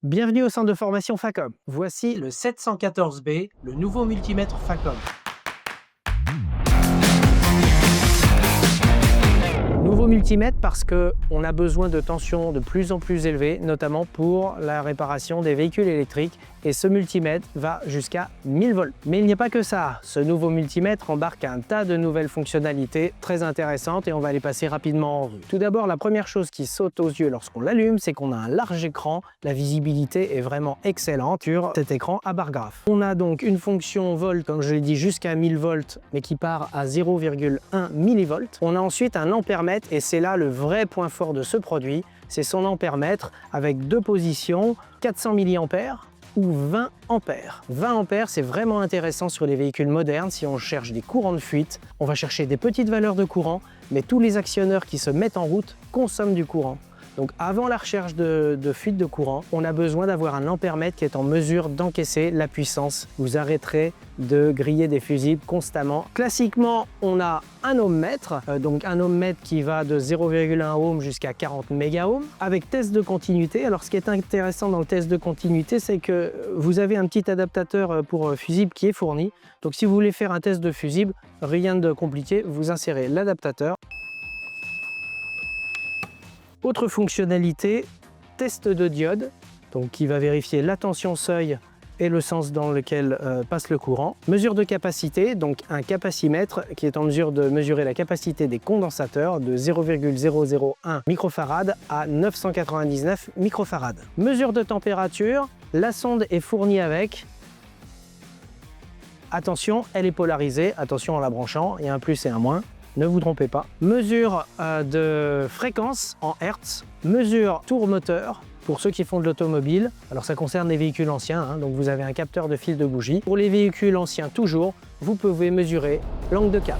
Bienvenue au centre de formation Facom. Voici le 714B, le nouveau multimètre Facom. Nouveau multimètre parce qu'on a besoin de tensions de plus en plus élevées, notamment pour la réparation des véhicules électriques. Et ce multimètre va jusqu'à 1000 volts. Mais il n'y a pas que ça. Ce nouveau multimètre embarque un tas de nouvelles fonctionnalités très intéressantes et on va les passer rapidement en revue. Tout d'abord, la première chose qui saute aux yeux lorsqu'on l'allume, c'est qu'on a un large écran. La visibilité est vraiment excellente sur cet écran à barre graphe. On a donc une fonction volt, comme je l'ai dit, jusqu'à 1000 volts, mais qui part à 0,1 millivolts. On a ensuite un ampèremètre et c'est là le vrai point fort de ce produit. C'est son ampèremètre avec deux positions, 400 mA ou 20 ampères. 20 ampères, c'est vraiment intéressant sur les véhicules modernes si on cherche des courants de fuite. On va chercher des petites valeurs de courant, mais tous les actionneurs qui se mettent en route consomment du courant. Donc avant la recherche de fuite de courant, on a besoin d'avoir un ampèremètre qui est en mesure d'encaisser la puissance. Vous arrêterez de griller des fusibles constamment. Classiquement, on a un ohmmètre, donc un ohmmètre qui va de 0,1 ohm jusqu'à 40 mégaohms, avec test de continuité. Alors ce qui est intéressant dans le test de continuité, c'est que vous avez un petit adaptateur pour fusible qui est fourni. Donc si vous voulez faire un test de fusible, rien de compliqué, vous insérez l'adaptateur. Autre fonctionnalité, test de diode, donc qui va vérifier la tension seuil et le sens dans lequel passe le courant. Mesure de capacité, donc un capacimètre qui est en mesure de mesurer la capacité des condensateurs de 0,001 microfarad à 999 microfarad. Mesure de température, la sonde est fournie avec. Attention, elle est polarisée, attention en la branchant, il y a un plus et un moins. Ne vous trompez pas. Mesure de fréquence en Hertz, mesure tour moteur pour ceux qui font de l'automobile. Alors ça concerne les véhicules anciens, hein, donc vous avez un capteur de fil de bougie. Pour les véhicules anciens toujours, vous pouvez mesurer l'angle de cap.